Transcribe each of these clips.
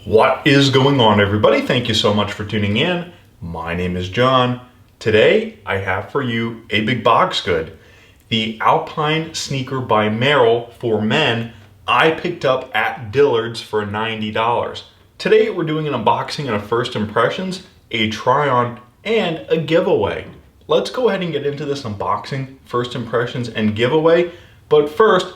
What is going on, everybody? Thank you so much for tuning in. My name is John. Today I have for you a big box good. The Alpine sneaker by Merrell for men I picked up at Dillard's for $90. Today we're doing an unboxing and a first impressions, a try on, and a giveaway. Let's go ahead and get into this unboxing, first impressions, and giveaway. But first,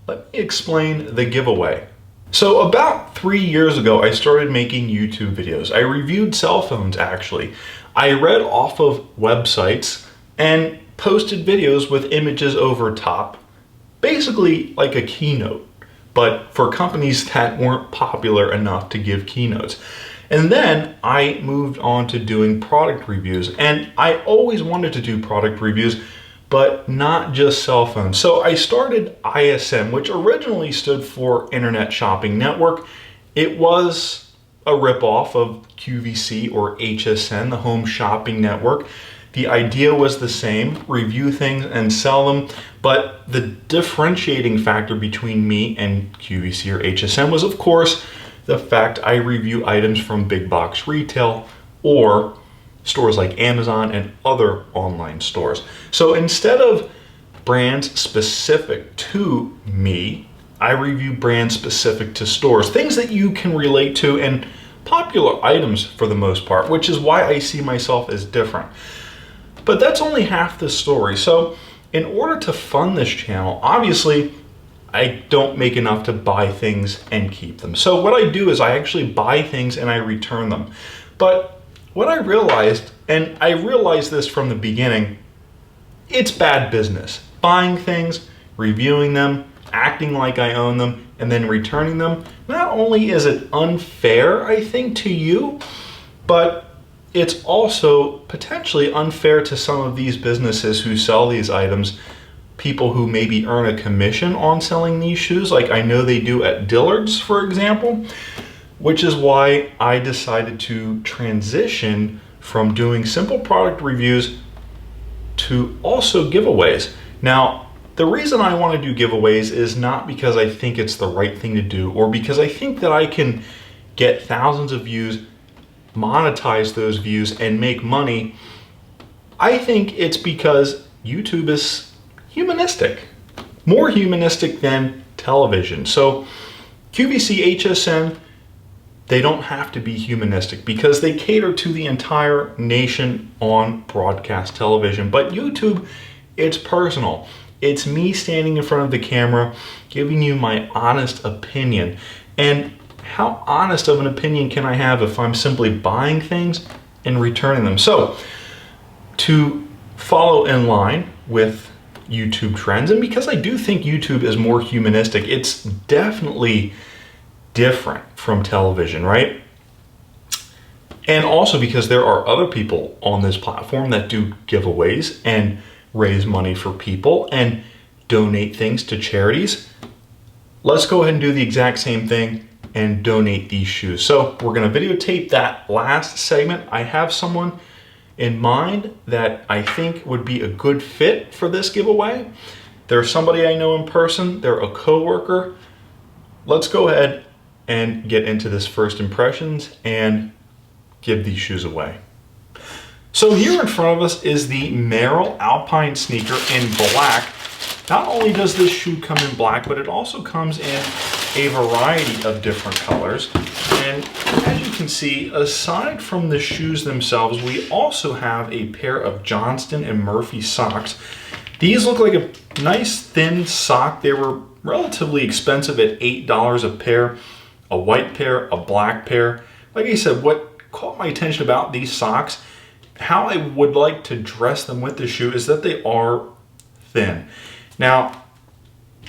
let me explain the giveaway. So about 3 years ago, I started making YouTube videos. I reviewed cell phones, actually. I read off of websites and posted videos with images over top, basically like a keynote, but for companies that weren't popular enough to give keynotes. And then I moved on to doing product reviews, and I always wanted to do product reviews, but not just cell phones. So I started ISN, which originally stood for Internet Shopping Network. It was a ripoff of QVC or HSN, the Home Shopping Network. The idea was the same, review things and sell them, but the differentiating factor between me and QVC or HSN was, of course, the fact I review items from big box retail or stores like Amazon and other online stores. So instead of brands specific to me, I review brands specific to stores, things that you can relate to, and popular items for the most part, which is why I see myself as different. But that's only half the story. So in order to fund this channel, obviously I don't make enough to buy things and keep them. So what I do is I actually buy things and I return them. But what I realized, and I realized this from the beginning, it's bad business. Buying things, reviewing them, acting like I own them, and then returning them. Not only is it unfair, I think, to you, but it's also potentially unfair to some of these businesses who sell these items, people who maybe earn a commission on selling these shoes, like I know they do at Dillard's, for example. Which is why I decided to transition from doing simple product reviews to also giveaways. Now, the reason I want to do giveaways is not because I think it's the right thing to do or because I think that I can get thousands of views, monetize those views, and make money. I think it's because YouTube is humanistic, more humanistic than television. So QVC, HSN, they don't have to be humanistic because they cater to the entire nation on broadcast television. But YouTube, it's personal. It's me standing in front of the camera, giving you my honest opinion. And how honest of an opinion can I have if I'm simply buying things and returning them? So to follow in line with YouTube trends, and because I do think YouTube is more humanistic, it's definitely different from television, right? And also because there are other people on this platform that do giveaways and raise money for people and donate things to charities. Let's go ahead and do the exact same thing and donate these shoes. So we're going to videotape that last segment. I have someone in mind that I think would be a good fit for this giveaway. They're somebody I know in person. They're a coworker. Let's go ahead and get into this first impressions and give these shoes away. So here in front of us is the Merrell Alpine sneaker in black. Not only does this shoe come in black, but it also comes in a variety of different colors. And as you can see, aside from the shoes themselves, we also have a pair of Johnston & Murphy socks. These look like a nice thin sock. They were relatively expensive at $8 a pair. A white pair, a black pair. Like I said, what caught my attention about these socks, how I would like to dress them with the shoe, is that they are thin. Now,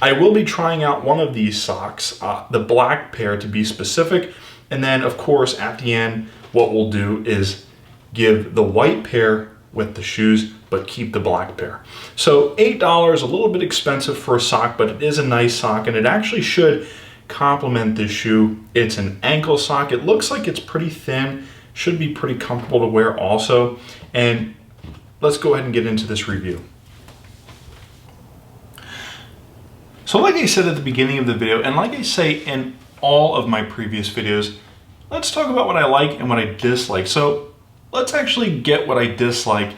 I will be trying out one of these socks, the black pair to be specific, and then of course at the end what we'll do is give the white pair with the shoes but keep the black pair. So $8, a little bit expensive for a sock, but it is a nice sock and it actually should complement this shoe. It's an ankle sock. It looks like it's pretty thin, should be pretty comfortable to wear also. And let's go ahead and get into this review. So like I said at the beginning of the video, and like I say in all of my previous videos, let's talk about what I like and what I dislike. So let's actually get what I dislike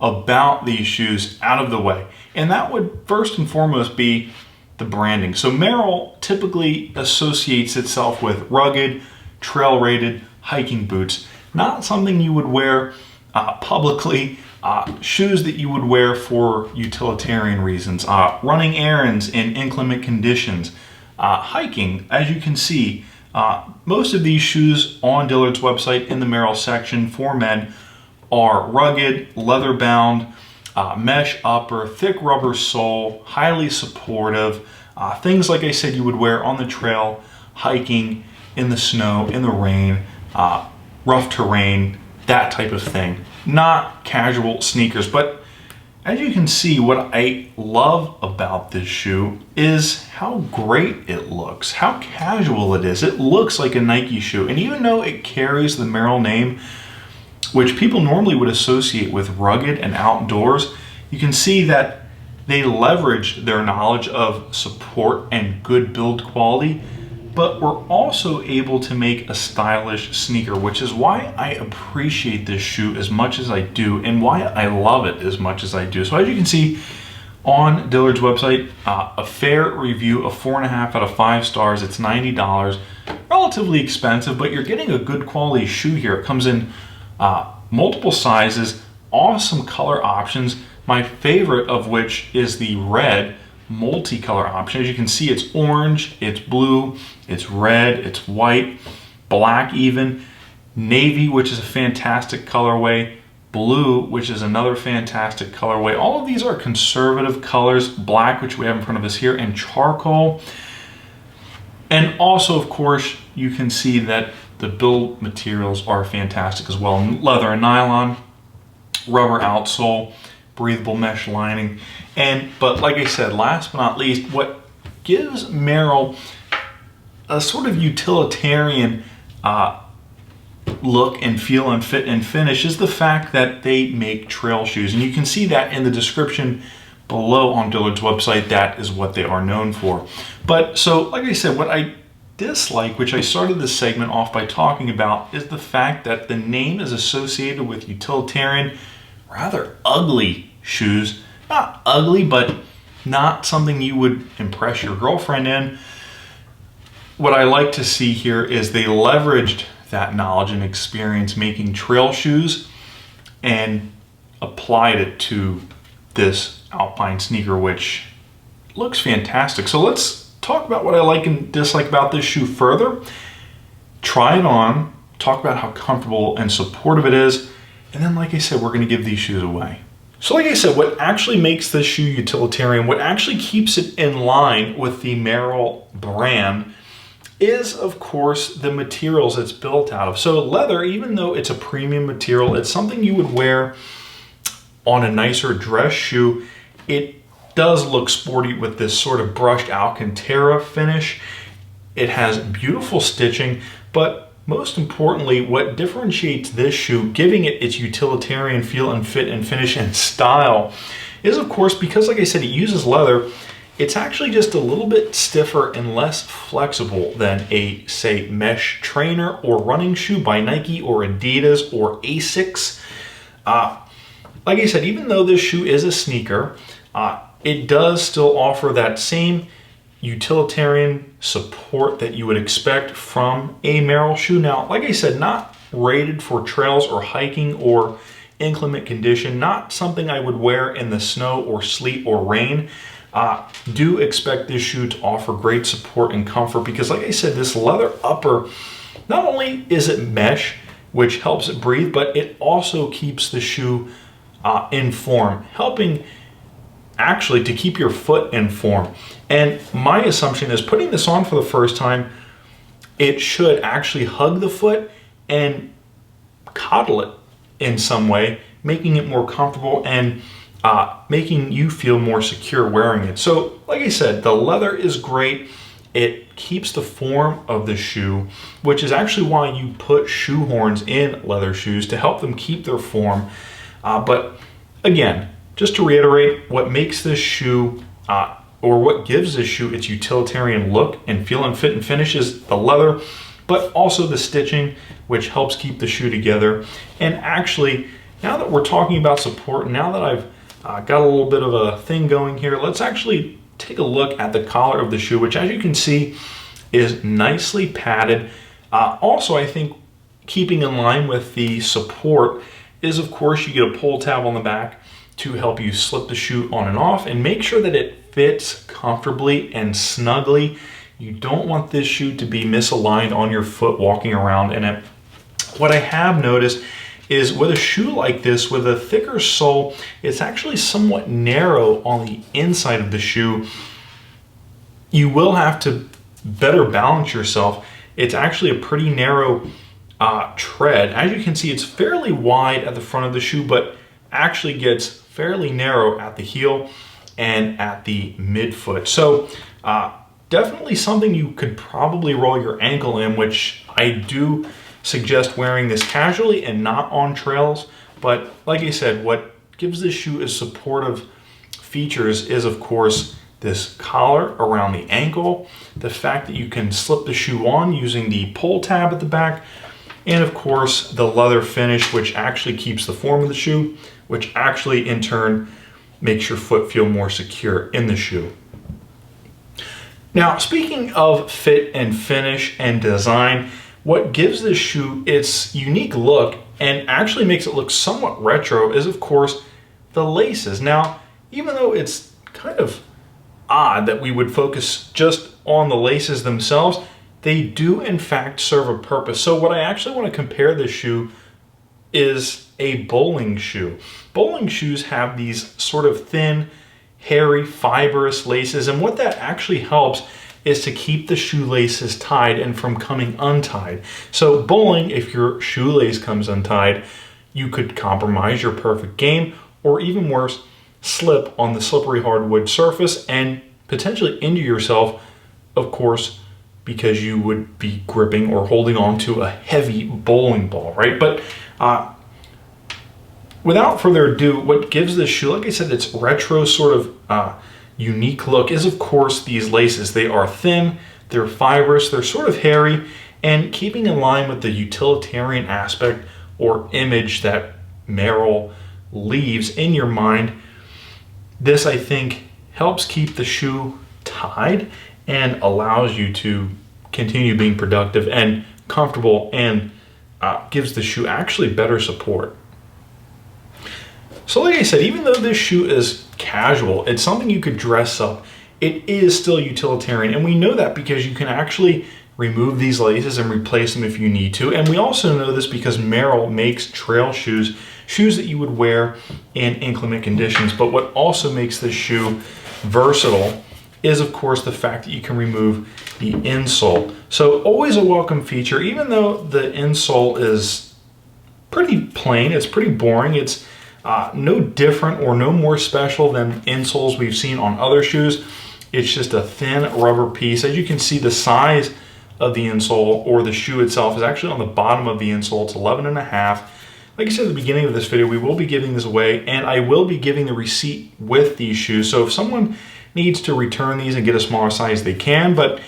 about these shoes out of the way. And that would first and foremost be the branding. So Merrell typically associates itself with rugged, trail-rated hiking boots. Not something you would wear publicly. Shoes that you would wear for utilitarian reasons. Running errands in inclement conditions. Hiking, as you can see, most of these shoes on Dillard's website in the Merrell section for men are rugged, leather-bound, mesh upper, thick rubber sole, highly supportive. Things, like I said, you would wear on the trail, hiking, in the snow, in the rain, rough terrain, that type of thing. Not casual sneakers, but as you can see, what I love about this shoe is how great it looks, how casual it is. It looks like a Nike shoe, and even though it carries the Merrell name, which people normally would associate with rugged and outdoors, you can see that they leverage their knowledge of support and good build quality, but we're also able to make a stylish sneaker, which is why I appreciate this shoe as much as I do and why I love it as much as I do. So as you can see on Dillard's website, a fair review of 4.5 out of 5 stars. It's $90, relatively expensive, but you're getting a good quality shoe here. It comes in multiple sizes, awesome color options, my favorite of which is the red multicolor option. As you can see, it's orange, it's blue, it's red, it's white, black even, navy, which is a fantastic colorway, blue, which is another fantastic colorway. All of these are conservative colors, black, which we have in front of us here, and charcoal. And also, of course, you can see that the build materials are fantastic as well. Leather and nylon, rubber outsole, breathable mesh lining. But like I said, last but not least, what gives Merrell a sort of utilitarian look and feel and fit and finish is the fact that they make trail shoes. And you can see that in the description below on Dillard's website. That is what they are known for. But so, like I said, what I dislike, which I started this segment off by talking about, is the fact that the name is associated with utilitarian, rather ugly shoes. Not ugly, but not something you would impress your girlfriend in. What I like to see here is they leveraged that knowledge and experience making trail shoes and applied it to this Alpine sneaker, which looks fantastic. So let's talk about what I like and dislike about this shoe further. Try it on, talk about how comfortable and supportive it is, and then, like I said, we're going to give these shoes away. So like I said, what actually makes this shoe utilitarian, what actually keeps it in line with the Merrell brand is, of course, the materials it's built out of. So leather, even though it's a premium material, it's something you would wear on a nicer dress shoe. It does look sporty with this sort of brushed Alcantara finish. It has beautiful stitching, but most importantly, what differentiates this shoe, giving it its utilitarian feel and fit and finish and style, is, of course, because, like I said, it uses leather, it's actually just a little bit stiffer and less flexible than a, say, mesh trainer or running shoe by Nike or Adidas or Asics. Like I said, even though this shoe is a sneaker, it does still offer that same utilitarian support that you would expect from a Merrell shoe. Now, like I said, not rated for trails or hiking or inclement condition, not something I would wear in the snow or sleet or rain. Do expect this shoe to offer great support and comfort because, like I said, this leather upper, not only is it mesh, which helps it breathe, but it also keeps the shoe in form, helping actually to keep your foot in form. And my assumption is, putting this on for the first time, it should actually hug the foot and coddle it in some way, making it more comfortable and making you feel more secure wearing it. So like I said, the leather is great. It keeps the form of the shoe, which is actually why you put shoe horns in leather shoes, to help them keep their form. But again, just to reiterate, what makes this shoe, or what gives this shoe its utilitarian look and feel and fit and finish, is the leather, but also the stitching, which helps keep the shoe together. And actually, now that we're talking about support, now that I've got a little bit of a thing going here, let's actually take a look at the collar of the shoe, which, as you can see, is nicely padded. Also, I think keeping in line with the support is, of course, you get a pull tab on the back to help you slip the shoe on and off and make sure that it fits comfortably and snugly. You don't want this shoe to be misaligned on your foot walking around in it. What I have noticed is with a shoe like this, with a thicker sole, it's actually somewhat narrow on the inside of the shoe. You will have to better balance yourself. It's actually a pretty narrow tread. As you can see, it's fairly wide at the front of the shoe, but actually gets fairly narrow at the heel and at the midfoot. So definitely something you could probably roll your ankle in, which I do suggest wearing this casually and not on trails. But like I said, what gives this shoe its supportive features is, of course, this collar around the ankle, the fact that you can slip the shoe on using the pull tab at the back, and of course the leather finish, which actually keeps the form of the shoe, which actually in turn makes your foot feel more secure in the shoe. Now, speaking of fit and finish and design, what gives this shoe its unique look and actually makes it look somewhat retro is, of course, the laces. Now, even though it's kind of odd that we would focus just on the laces themselves, they do in fact serve a purpose. So what I actually want to compare this shoe is a bowling shoe. Bowling shoes have these sort of thin, hairy, fibrous laces, and what that actually helps is to keep the shoelaces tied and from coming untied. So bowling, if your shoelace comes untied, you could compromise your perfect game, or even worse, slip on the slippery hardwood surface and potentially injure yourself, of course, because you would be gripping or holding on to a heavy bowling ball, right? But without further ado, what gives this shoe, like I said, its retro sort of unique look is, of course, these laces. They are thin, they're fibrous, they're sort of hairy, and keeping in line with the utilitarian aspect or image that Merrell leaves in your mind, this, I think, helps keep the shoe tied and allows you to continue being productive and comfortable, and gives the shoe actually better support. So like I said, even though this shoe is casual, it's something you could dress up, it is still utilitarian. And we know that because you can actually remove these laces and replace them if you need to. And we also know this because Merrell makes trail shoes, shoes that you would wear in inclement conditions. But what also makes this shoe versatile is, of course, the fact that you can remove the insole. So always a welcome feature, even though the insole is pretty plain, it's pretty boring. It's no different or no more special than insoles we've seen on other shoes. It's just a thin rubber piece. As you can see, the size of the insole, or the shoe itself, is actually on the bottom of the insole. It's 11.5. Like I said at the beginning of this video, we will be giving this away, and I will be giving the receipt with these shoes. So if someone needs to return these and get a smaller size, they can, but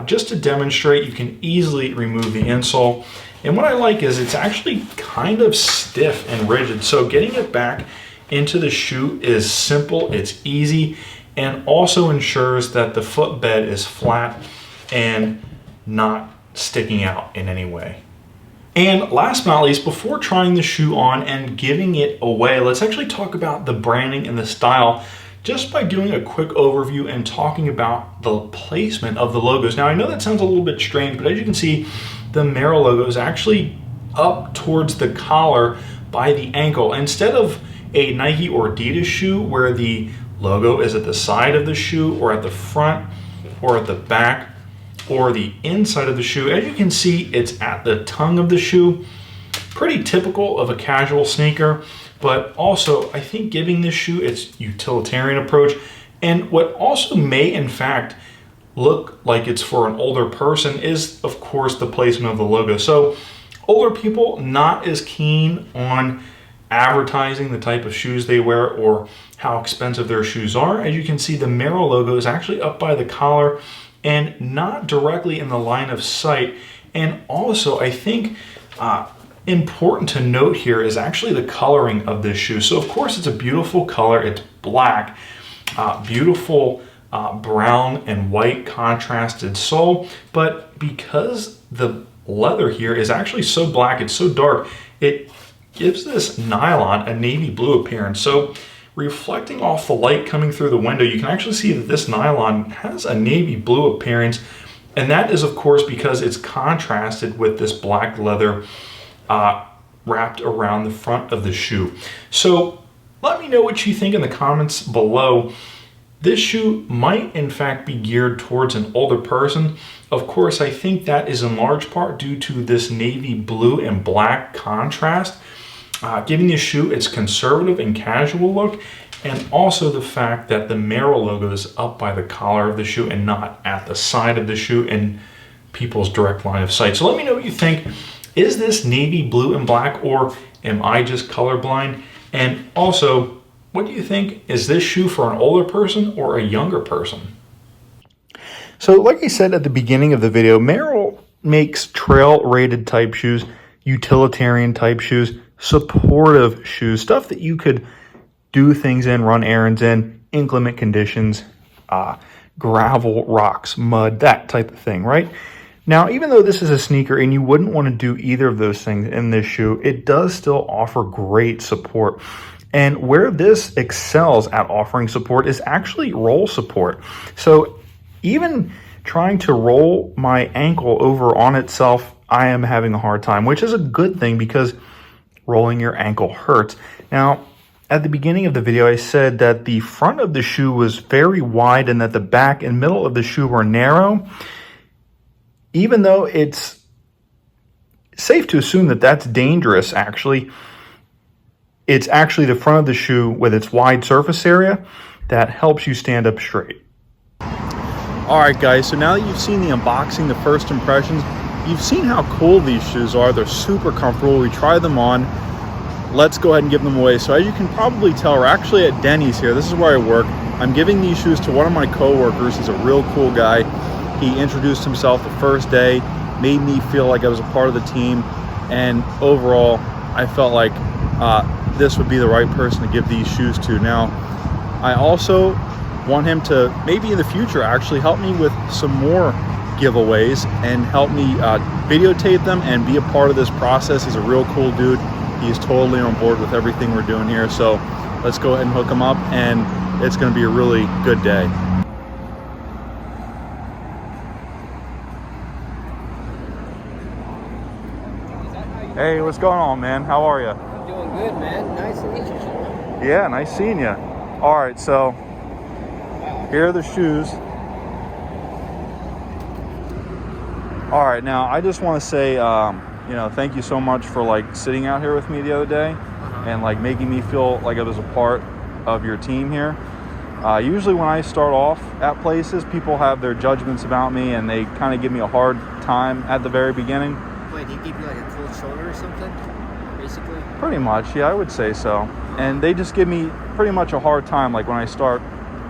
just to demonstrate, you can easily remove the insole. And what I like is it's actually kind of stiff and rigid. So getting it back into the shoe is simple, it's easy, and also ensures that the footbed is flat and not sticking out in any way. And last but not least, before trying the shoe on and giving it away, let's actually talk about the branding and the style just by doing a quick overview and talking about the placement of the logos. Now, I know that sounds a little bit strange, but as you can see, the Merrell logo is actually up towards the collar by the ankle, instead of a Nike or Adidas shoe where the logo is at the side of the shoe or at the front or at the back or the inside of the shoe. As you can see, it's at the tongue of the shoe. Pretty typical of a casual sneaker, but also I think giving this shoe its utilitarian approach, and what also may in fact look like it's for an older person is, of course, the placement of the logo. So older people not as keen on advertising the type of shoes they wear or how expensive their shoes are. As you can see, the Merrell logo is actually up by the collar and not directly in the line of sight. And also, I think important to note here is actually the coloring of this shoe. So of course, it's a beautiful color. It's black, beautiful brown and white contrasted sole. But because the leather here is actually so black, it's so dark, it gives this nylon a navy blue appearance. So reflecting off the light coming through the window, you can actually see that this nylon has a navy blue appearance. And that is, of course, because it's contrasted with this black leather wrapped around the front of the shoe. So let me know what you think in the comments below. This shoe might, in fact, be geared towards an older person. Of course, I think that is in large part due to this navy blue and black contrast, giving the shoe its conservative and casual look, and also the fact that the Merrell logo is up by the collar of the shoe and not at the side of the shoe in people's direct line of sight. So let me know what you think. Is this navy blue and black, or am I just colorblind? And also, what do you think? Is this shoe for an older person or a younger person? So like I said at the beginning of the video, Merrell makes trail rated type shoes, utilitarian type shoes, supportive shoes, stuff that you could do things in, run errands in, inclement conditions, gravel, rocks, mud, that type of thing, right? Now, even though this is a sneaker and you wouldn't want to do either of those things in this shoe, it does still offer great support. And where this excels at offering support is actually roll support. So even trying to roll my ankle over on itself, I am having a hard time, which is a good thing because rolling your ankle hurts. Now, at the beginning of the video, I said that the front of the shoe was very wide and that the back and middle of the shoe were narrow. Even though it's safe to assume that that's dangerous, actually, it's actually the front of the shoe with its wide surface area that helps you stand up straight. All right, guys, so now that you've seen the unboxing, the first impressions, you've seen how cool these shoes are. They're super comfortable. We tried them on. Let's go ahead and give them away. So as you can probably tell, we're actually at Denny's here. This is where I work. I'm giving these shoes to one of my coworkers. He's a real cool guy. He introduced himself the first day, made me feel like I was a part of the team, and overall, I felt like this would be the right person to give these shoes to. Now, I also want him to, maybe in the future, actually help me with some more giveaways and help me videotape them and be a part of this process. He's a real cool dude. He's totally on board with everything we're doing here. So let's go ahead and hook him up, and it's going to be a really good day. Hey, what's going on, man? How are you? I'm doing good, man. Nice to meet you, Sean. Yeah, nice seeing you. All right, so here are the shoes. All right, now I just want to say, you know, thank you so much for like sitting out here with me the other day and like making me feel like I was a part of your team here. Usually when I start off at places, people have their judgments about me and they kind of give me a hard time at the very beginning. Wait, he gave you like a cold shoulder or something, basically? Pretty much, yeah, I would say so. And they just give me pretty much a hard time like when I start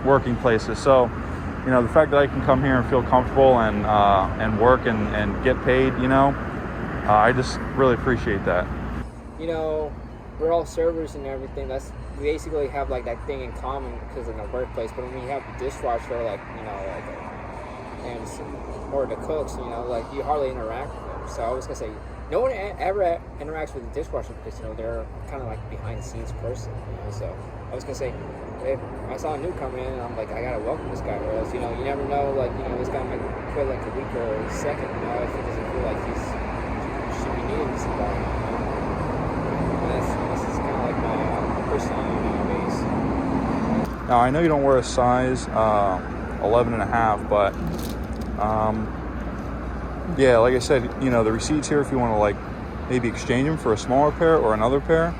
working places. So, you know, the fact that I can come here and feel comfortable and work and get paid, you know, I just really appreciate that. You know, we're all servers and everything. We basically have like that thing in common because in the workplace. But when you have a dishwasher, like, you know, or the cooks, you know, like you hardly interact with them. So I was gonna say, no one ever interacts with the dishwasher because, you know, they're kind of like behind the scenes person. You know, so I was gonna say, if I saw a newcomer in and I'm like, I gotta welcome this guy, or else, you know, you never know, like, you know, this guy might quit like a week or a second, you know, if he doesn't feel like he should be needing somebody. You know? This is kind of like my personality nowadays. Now, I know you don't wear a size 11 and a half, but yeah, like I said, you know, the receipts here, if you want to like maybe exchange them for a smaller pair or another pair,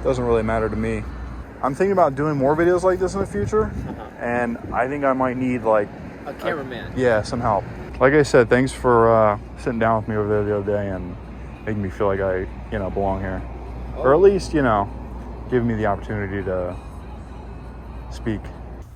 doesn't really matter to me. I'm thinking about doing more videos like this in the future, and I think I might need like a cameraman. Yeah, some help. Like I said, thanks for sitting down with me over there the other day and making me feel like I, you know, belong here. Or at least, you know, giving me the opportunity to speak.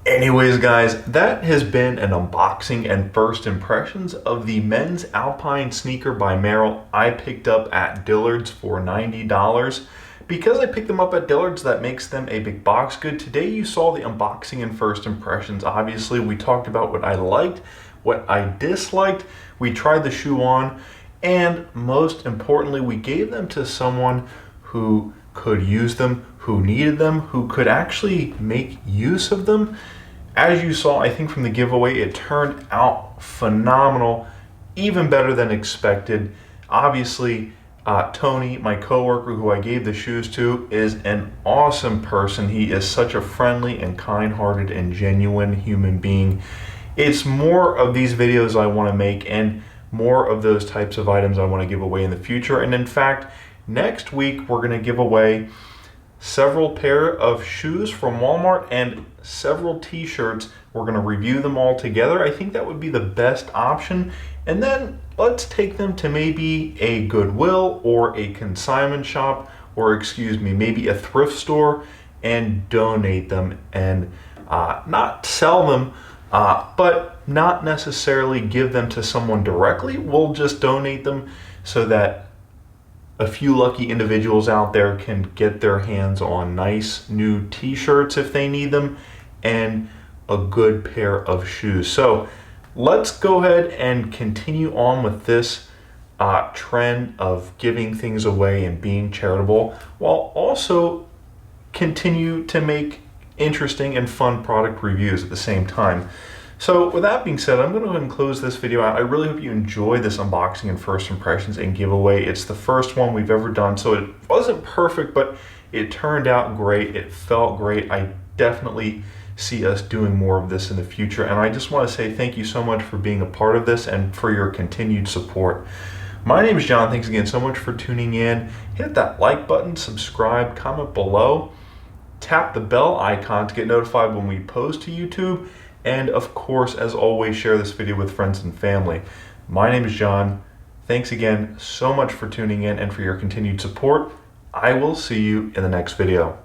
Anyways, guys, that has been an unboxing and first impressions of the men's Alpine sneaker by Merrell I picked up at Dillard's for $90. Because I picked them up at Dillard's, that makes them a big box good. Today you saw the unboxing and first impressions. Obviously, we talked about what I liked, what I disliked. We tried the shoe on, and most importantly, we gave them to someone who could use them, who needed them, who could actually make use of them. As you saw, I think from the giveaway, it turned out phenomenal, even better than expected. Obviously, Tony, my coworker who I gave the shoes to, is an awesome person. He is such a friendly and kind-hearted and genuine human being. It's more of these videos I want to make and more of those types of items I want to give away in the future. And in fact, next week we're going to give away several pair of shoes from Walmart and several t-shirts. We're going to review them all together. I think that would be the best option. And then let's take them to maybe a Goodwill or a consignment shop, or excuse me, maybe a thrift store, and donate them and not sell them, but not necessarily give them to someone directly. We'll just donate them so that a few lucky individuals out there can get their hands on nice new t-shirts if they need them, and a good pair of shoes. So let's go ahead and continue on with this trend of giving things away and being charitable, while also continue to make interesting and fun product reviews at the same time. So with that being said, I'm going to go ahead and close this video out. I really hope you enjoy this unboxing and first impressions and giveaway. It's the first one we've ever done, so it wasn't perfect, but it turned out great. It felt great. I definitely see us doing more of this in the future, and I just want to say thank you so much for being a part of this and for your continued support. My name is John. Thanks again so much for tuning in. Hit that like button, subscribe, comment below, tap the bell icon to get notified when we post to YouTube. And of course, as always, share this video with friends and family. My name is John. Thanks again so much for tuning in and for your continued support. I will see you in the next video.